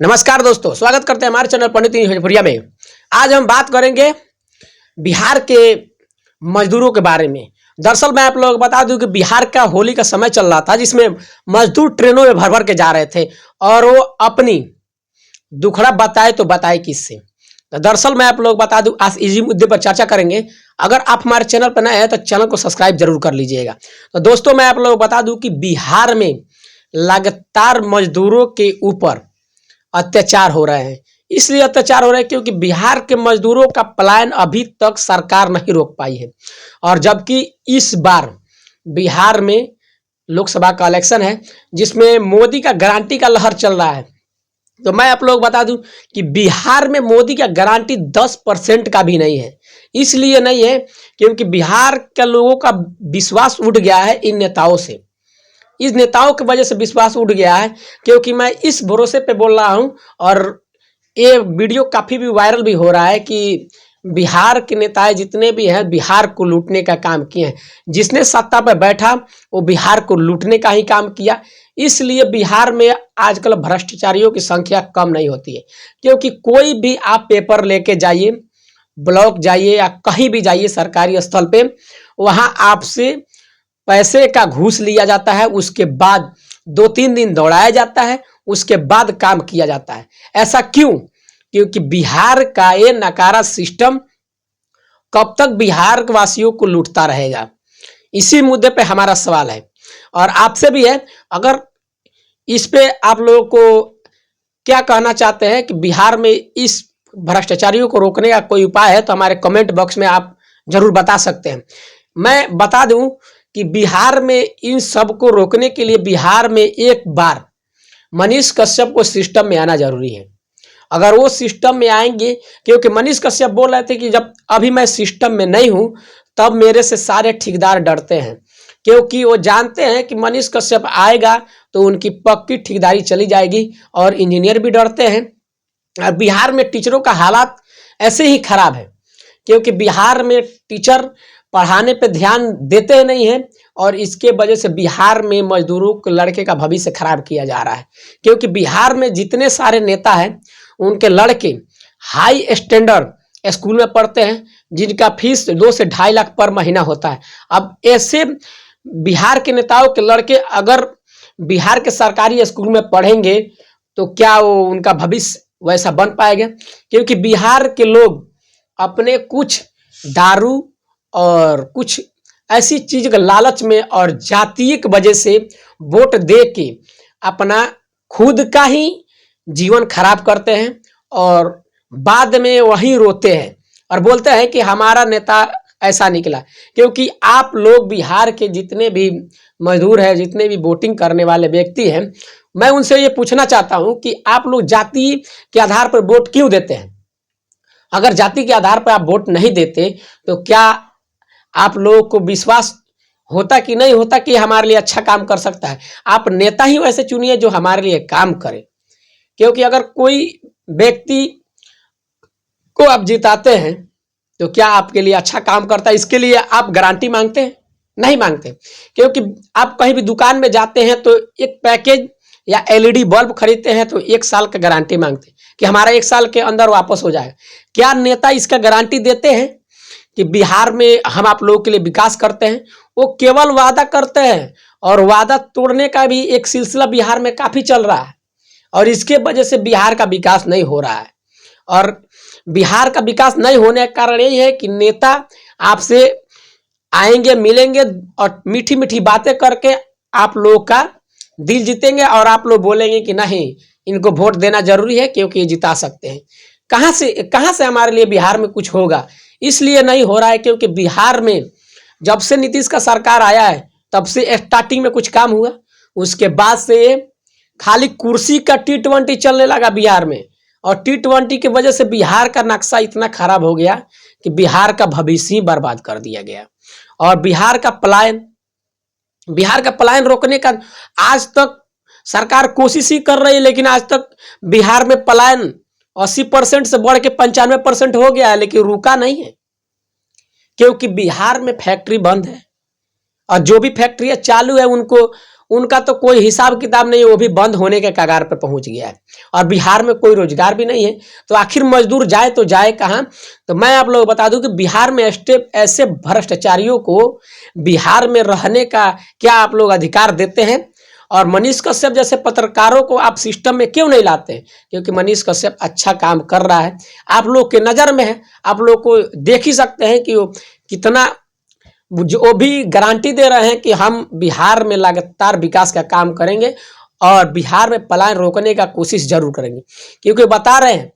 नमस्कार दोस्तों, स्वागत करते हैं हमारे चैनल पंडित भोजपुरिया में। आज हम बात करेंगे बिहार के मजदूरों के बारे में। दरअसल मैं आप लोगों को बता दूं कि बिहार का होली का समय चल रहा था, जिसमें मजदूर ट्रेनों में भर भर के जा रहे थे और वो अपनी दुखड़ा बताए तो बताए किससे। तो दरअसल मैं आप लोग बता दूं, आज इसी मुद्दे पर चर्चा करेंगे। अगर आप हमारे चैनल पर नए हैं तो चैनल को सब्सक्राइब जरूर कर लीजिएगा। तो दोस्तों मैं आप लोगों को बता दूं कि बिहार में लगातार मजदूरों के ऊपर अत्याचार हो रहे हैं। इसलिए अत्याचार हो रहे हैं क्योंकि बिहार के मजदूरों का पलायन अभी तक सरकार नहीं रोक पाई है। और जबकि इस बार बिहार में लोकसभा का इलेक्शन है, जिसमें मोदी का गारंटी का लहर चल रहा है। तो मैं आप लोग बता दूं कि बिहार में मोदी का गारंटी 10% का भी नहीं है। इसलिए नहीं है क्योंकि बिहार के लोगों का विश्वास उठ गया है इन नेताओं से। इस नेताओं की वजह से विश्वास उठ गया है, क्योंकि मैं इस भरोसे पे बोल रहा हूं और ये वीडियो काफ़ी भी वायरल भी हो रहा है कि बिहार के नेताएं जितने भी हैं बिहार को लूटने का काम किए हैं। जिसने सत्ता पर बैठा वो बिहार को लूटने का ही काम किया। इसलिए बिहार में आजकल भ्रष्टाचारियों की संख्या कम नहीं होती है, क्योंकि कोई भी आप पेपर लेके जाइए, ब्लॉक जाइए या कहीं भी जाइए सरकारी स्थल पे, वहाँ आपसे पैसे का घूस लिया जाता है। उसके बाद 2-3 दिन दौड़ाया जाता है, उसके बाद काम किया जाता है। ऐसा क्यों? क्योंकि बिहार का ये नकारा सिस्टम कब तक बिहार वासियों को लूटता रहेगा। इसी मुद्दे पे हमारा सवाल है और आपसे भी है। अगर इस पे आप लोगों को क्या कहना चाहते हैं कि बिहार में इस भ्रष्टाचारियों को रोकने का कोई उपाय है, तो हमारे कमेंट बॉक्स में आप जरूर बता सकते हैं। मैं बता दूं कि बिहार में इन सब को रोकने के लिए बिहार में एक बार मनीष कश्यप को सिस्टम में आना जरूरी है। अगर वो सिस्टम में आएंगे, क्योंकि मनीष कश्यप बोल रहे थे कि जब अभी मैं सिस्टम में नहीं हूं तब मेरे से सारे ठेकेदार डरते हैं, क्योंकि वो जानते हैं कि मनीष कश्यप आएगा तो उनकी पक्की ठेकेदारी चली जाएगी। और इंजीनियर भी डरते हैं। और बिहार में टीचरों का हालात ऐसे ही खराब है, क्योंकि बिहार में टीचर पढ़ाने पे ध्यान देते नहीं हैं और इसके वजह से बिहार में मजदूरों के लड़के का भविष्य खराब किया जा रहा है। क्योंकि बिहार में जितने सारे नेता हैं उनके लड़के हाई स्टैंडर्ड स्कूल में पढ़ते हैं, जिनका फीस 2 से 2.5 लाख पर महीना होता है। अब ऐसे बिहार के नेताओं के लड़के अगर बिहार के सरकारी स्कूल में पढ़ेंगे तो क्या वो उनका भविष्य वैसा बन पाएगा? क्योंकि बिहार के लोग अपने कुछ दारू और कुछ ऐसी चीज के लालच में और जातीय की वजह से वोट दे के अपना खुद का ही जीवन खराब करते हैं और बाद में वहीं रोते हैं और बोलते हैं कि हमारा नेता ऐसा निकला। क्योंकि आप लोग बिहार के जितने भी मजदूर हैं, जितने भी वोटिंग करने वाले व्यक्ति हैं, मैं उनसे ये पूछना चाहता हूं कि आप लोग जाति के आधार पर वोट क्यों देते हैं? अगर जाति के आधार पर आप वोट नहीं देते तो क्या आप लोगों को विश्वास होता कि नहीं होता कि हमारे लिए अच्छा काम कर सकता है? आप नेता ही वैसे चुनिए जो हमारे लिए काम करे। क्योंकि अगर कोई व्यक्ति को आप जिताते हैं तो क्या आपके लिए अच्छा काम करता है, इसके लिए आप गारंटी मांगते हैं? नहीं मांगते। क्योंकि आप कहीं भी दुकान में जाते हैं तो एक पैकेज या एलईडी बल्ब खरीदते हैं तो 1 साल का गारंटी मांगते हैं कि हमारा 1 साल के अंदर वापस हो जाएगा। क्या नेता इसका गारंटी देते हैं कि बिहार में हम आप लोगों के लिए विकास करते हैं? वो केवल वादा करते हैं और वादा तोड़ने का भी एक सिलसिला बिहार में काफी चल रहा है और इसके वजह से बिहार का विकास नहीं हो रहा है। और बिहार का विकास नहीं होने का कारण यही है कि नेता आपसे आएंगे, मिलेंगे और मीठी मीठी बातें करके आप लोगों का दिल जीतेंगे और आप लोग बोलेंगे कि नहीं, इनको वोट देना जरूरी है क्योंकि ये जिता सकते हैं। कहां से हमारे लिए बिहार में कुछ होगा? इसलिए नहीं हो रहा है क्योंकि बिहार में जब से नीतीश का सरकार आया है तब से स्टार्टिंग में कुछ काम हुआ, उसके बाद से खाली कुर्सी का T20 चलने लगा बिहार में। और T20 की वजह से बिहार का नक्शा इतना खराब हो गया कि बिहार का भविष्य ही बर्बाद कर दिया गया। और बिहार का पलायन रोकने का आज तक सरकार कोशिश ही कर रही है, लेकिन आज तक बिहार में पलायन 80% से बढ़ के 95% हो गया है, लेकिन रुका नहीं है। क्योंकि बिहार में फैक्ट्री बंद है और जो भी फैक्ट्री चालू है उनका तो कोई हिसाब किताब नहीं है, वो भी बंद होने के कगार पर पहुंच गया है। और बिहार में कोई रोजगार भी नहीं है, तो आखिर मजदूर जाए तो जाए कहाँ। तो मैं आप लोग बता दूं कि बिहार में ऐसे भ्रष्टाचारियों को बिहार में रहने का क्या आप लोग अधिकार देते हैं? और मनीष कश्यप जैसे पत्रकारों को आप सिस्टम में क्यों नहीं लाते हैं? क्योंकि मनीष कश्यप अच्छा काम कर रहा है, आप लोग के नज़र में है, आप लोग को देख ही सकते हैं कि वो कितना, जो वो भी गारंटी दे रहे हैं कि हम बिहार में लगातार विकास का काम करेंगे और बिहार में पलायन रोकने का कोशिश जरूर करेंगे। क्योंकि बता रहे हैं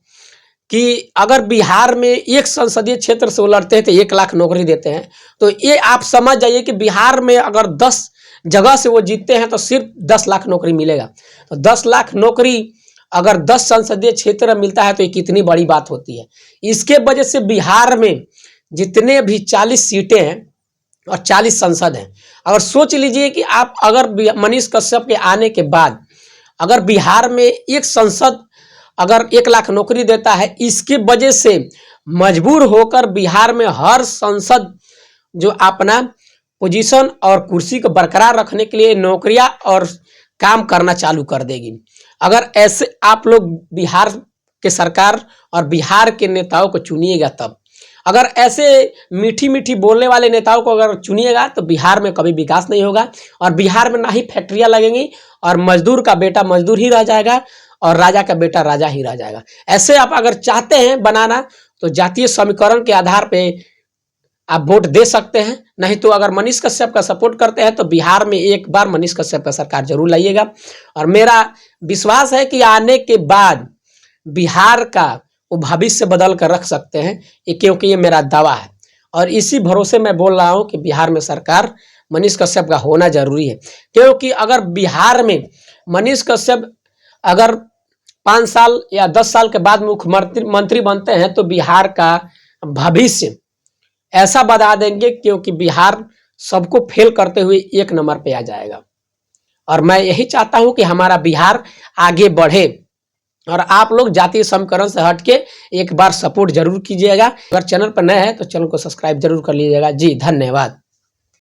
कि अगर बिहार में एक संसदीय क्षेत्र से वो लड़ते हैं तो 1 लाख नौकरी देते हैं। तो ये आप समझ जाइए कि बिहार में अगर 10 जगह से वो जीतते हैं तो सिर्फ 10 लाख नौकरी मिलेगा। तो 10 लाख नौकरी अगर 10 संसदीय क्षेत्र में मिलता है तो ये कितनी बड़ी बात होती है। इसके वजह से बिहार में जितने भी 40 सीटें हैं और 40 संसद हैं, अगर सोच लीजिए कि आप अगर मनीष कश्यप के आने के बाद अगर बिहार में एक संसद अगर 1 लाख नौकरी देता है, इसकी वजह से मजबूर होकर बिहार में हर संसद जो अपना पोजीशन और कुर्सी को बरकरार रखने के लिए नौकरियां और काम करना चालू कर देगी। अगर ऐसे आप लोग बिहार के सरकार और बिहार के नेताओं को चुनिएगा, तब अगर ऐसे मीठी मीठी बोलने वाले नेताओं को अगर चुनिएगा तो बिहार में कभी विकास नहीं होगा और बिहार में ना ही फैक्ट्रियां लगेंगी और मजदूर का बेटा मजदूर ही रह जाएगा और राजा का बेटा राजा ही रह जाएगा। ऐसे आप अगर चाहते हैं बनाना तो जातीय समीकरण के आधार पे आप वोट दे सकते हैं, नहीं तो अगर मनीष कश्यप का सपोर्ट करते हैं तो बिहार में एक बार मनीष कश्यप का सरकार जरूर लाइएगा। और मेरा विश्वास है कि आने के बाद बिहार का वो भविष्य बदल कर रख सकते हैं, क्योंकि ये मेरा दावा है और इसी भरोसे मैं बोल रहा हूँ कि बिहार में सरकार मनीष कश्यप का होना जरूरी है। क्योंकि अगर बिहार में मनीष कश्यप अगर 5 साल या 10 साल के बाद मुख्यमंत्री बनते हैं तो बिहार का भविष्य ऐसा बता देंगे, क्योंकि बिहार सबको फेल करते हुए 1 नंबर पे आ जाएगा। और मैं यही चाहता हूं कि हमारा बिहार आगे बढ़े और आप लोग जातीय समीकरण से हटके एक बार सपोर्ट जरूर कीजिएगा। अगर चैनल पर नए हैं तो चैनल को सब्सक्राइब जरूर कर लीजिएगा। जी धन्यवाद।